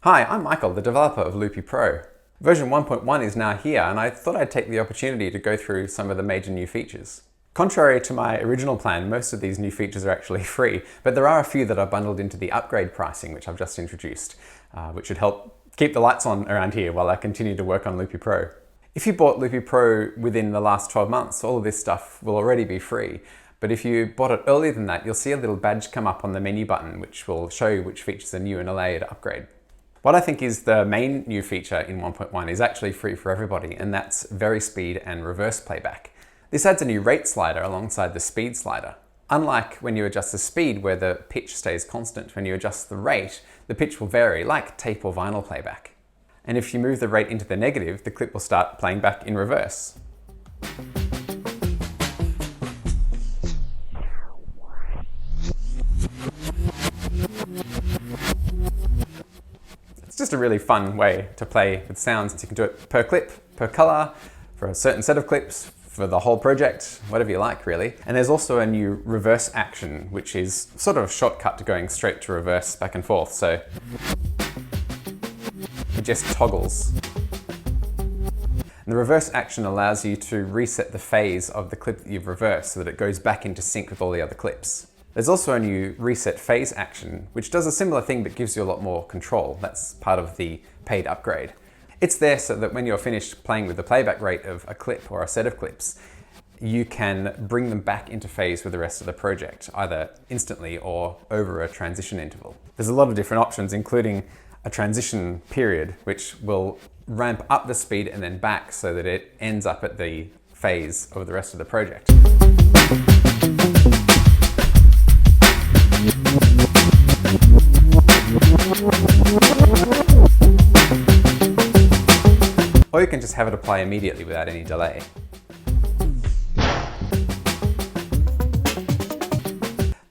Hi, I'm Michael, the developer of Loopy Pro. Version 1.1 is now here, and I thought I'd take the opportunity to go through some of the major new features. Contrary to my original plan, most of these new features are actually free, but there are a few that are bundled into the upgrade pricing, which I've just introduced, which should help keep the lights on around here while I continue to work on Loopy Pro. If you bought Loopy Pro within the last 12 months, all of this stuff will already be free. But if you bought it earlier than that, you'll see a little badge come up on the menu button, which will show you which features are new and allow you to upgrade. What I think is the main new feature in 1.1 is actually free for everybody, and that's Varispeed and reverse playback. This adds a new rate slider alongside the speed slider. Unlike when you adjust the speed where the pitch stays constant, when you adjust the rate, the pitch will vary, like tape or vinyl playback. And if you move the rate into the negative, the clip will start playing back in reverse. It's just a really fun way to play with sounds. You can do it per clip, per color, for a certain set of clips, for the whole project, whatever you like really. And there's also a new reverse action, which is sort of a shortcut to going straight to reverse back and forth. So it just toggles. And the reverse action allows you to reset the phase of the clip that you've reversed so that it goes back into sync with all the other clips. There's also a new reset phase action, which does a similar thing but gives you a lot more control. That's part of the paid upgrade. It's there so that when you're finished playing with the playback rate of a clip or a set of clips, you can bring them back into phase with the rest of the project, either instantly or over a transition interval. There's a lot of different options, including a transition period, which will ramp up the speed and then back so that it ends up at the phase of the rest of the project. Or you can just have it apply immediately without any delay.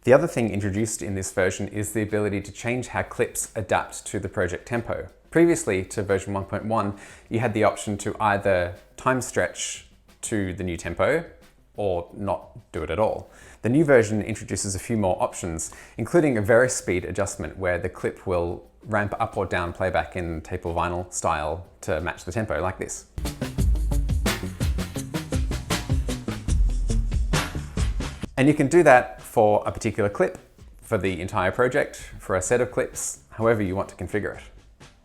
The other thing introduced in this version is the ability to change how clips adapt to the project tempo. Previously to version 1.1, you had the option to either time stretch to the new tempo or not do it at all. The new version introduces a few more options, including a Varispeed adjustment where the clip will ramp up or down playback in tape or vinyl style to match the tempo, like this. And you can do that for a particular clip, for the entire project, for a set of clips, however you want to configure it.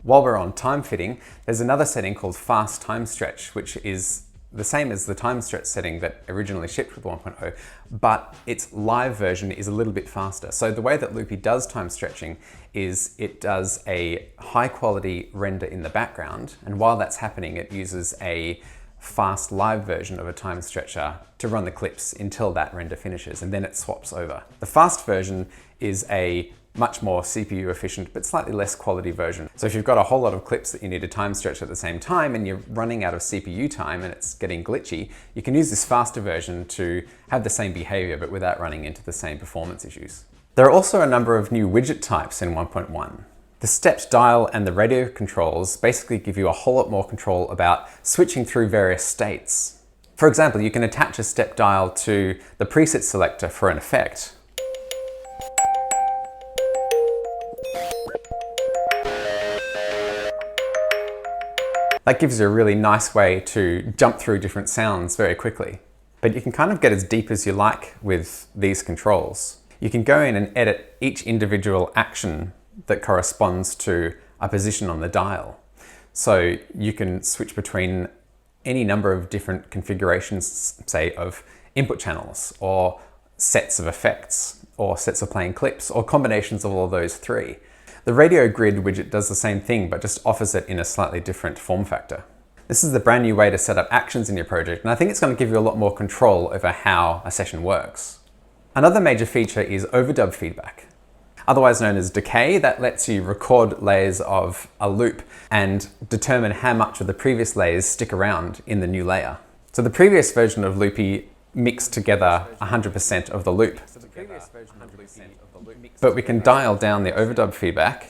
While we're on time fitting, there's another setting called fast time stretch, which is the same as the time stretch setting that originally shipped with 1.0, but its live version is a little bit faster. So the way that Loopy does time stretching is it does a high quality render in the background, and while that's happening, it uses a fast live version of a time stretcher to run the clips until that render finishes, and then it swaps over. The fast version is a much more CPU efficient but slightly less quality version. So if you've got a whole lot of clips that you need to time stretch at the same time and you're running out of CPU time and it's getting glitchy, you can use this faster version to have the same behavior but without running into the same performance issues. There are also a number of new widget types in 1.1. The stepped dial and the radio controls basically give you a whole lot more control about switching through various states. For example, you can attach a step dial to the preset selector for an effect. That gives you a really nice way to jump through different sounds very quickly. But you can kind of get as deep as you like with these controls. You can go in and edit each individual action that corresponds to a position on the dial. So you can switch between any number of different configurations, say, of input channels, or sets of effects, or sets of playing clips, or combinations of all of those three. The radio grid widget does the same thing, but just offers it in a slightly different form factor. This is the brand new way to set up actions in your project, and I think it's going to give you a lot more control over how a session works. Another major feature is Overdub Feedback, otherwise known as decay. That lets you record layers of a loop and determine how much of the previous layers stick around in the new layer. So the previous version of Loopy mixed together 100% of the loop. But we can dial down the overdub feedback,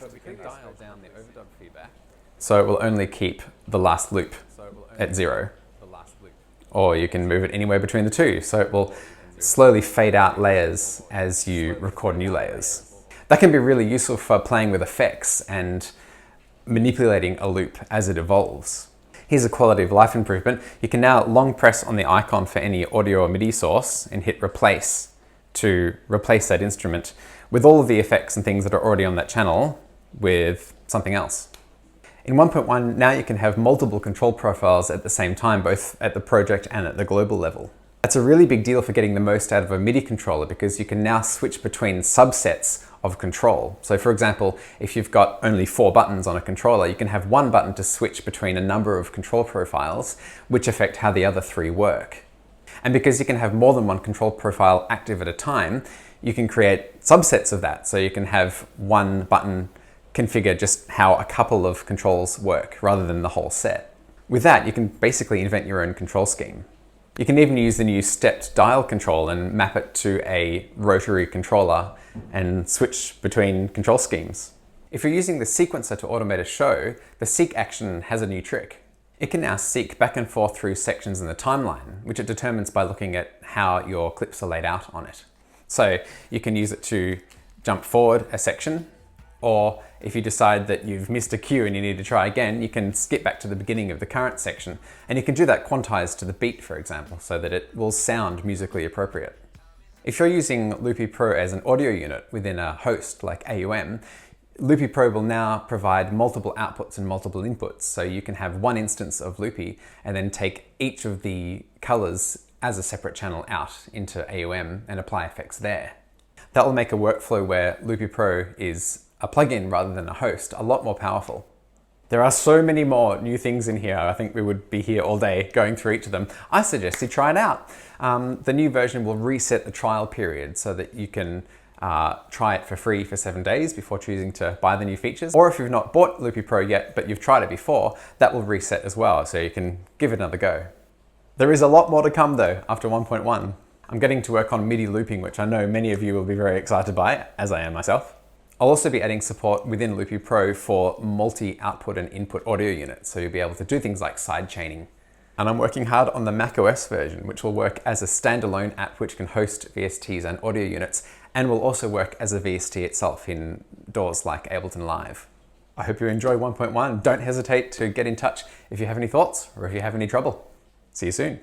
so it will only keep the last loop at 0. Or you can move it anywhere between the two, so it will slowly fade out layers as you record new layers. That can be really useful for playing with effects and manipulating a loop as it evolves. Here's a quality of life improvement. You can now long press on the icon for any audio or MIDI source and hit replace to replace that instrument with all of the effects and things that are already on that channel with something else. In 1.1, now you can have multiple control profiles at the same time, both at the project and at the global level. That's a really big deal for getting the most out of a MIDI controller because you can now switch between subsets of control. So for example, if you've got only 4 buttons on a controller, you can have one button to switch between a number of control profiles which affect how the other 3 work. And because you can have more than one control profile active at a time, you can create subsets of that. So you can have one button configure just how a couple of controls work rather than the whole set. With that, you can basically invent your own control scheme. You can even use the new stepped dial control and map it to a rotary controller and switch between control schemes. If you're using the sequencer to automate a show, the seek action has a new trick. It can now seek back and forth through sections in the timeline, which it determines by looking at how your clips are laid out on it. So you can use it to jump forward a section, or if you decide that you've missed a cue and you need to try again, you can skip back to the beginning of the current section. And you can do that quantized to the beat, for example, so that it will sound musically appropriate. If you're using Loopy Pro as an audio unit within a host like AUM, Loopy Pro will now provide multiple outputs and multiple inputs. So you can have one instance of Loopy and then take each of the colors as a separate channel out into AUM and apply effects there. That will make a workflow where Loopy Pro is a plugin rather than a host a lot more powerful. There are so many more new things in here. I think we would be here all day going through each of them. I suggest you try it out. The new version will reset the trial period so that you can try it for free for 7 days before choosing to buy the new features. Or if you've not bought Loopy Pro yet, but you've tried it before, that will reset as well, so you can give it another go. There is a lot more to come though after 1.1. I'm getting to work on MIDI looping, which I know many of you will be very excited by, as I am myself. I'll also be adding support within Loopy Pro for multi-output and input audio units, so you'll be able to do things like side chaining. And I'm working hard on the macOS version, which will work as a standalone app which can host VSTs and audio units, and will also work as a VST itself in doors like Ableton Live. I hope you enjoy 1.1. Don't hesitate to get in touch if you have any thoughts or if you have any trouble. See you soon.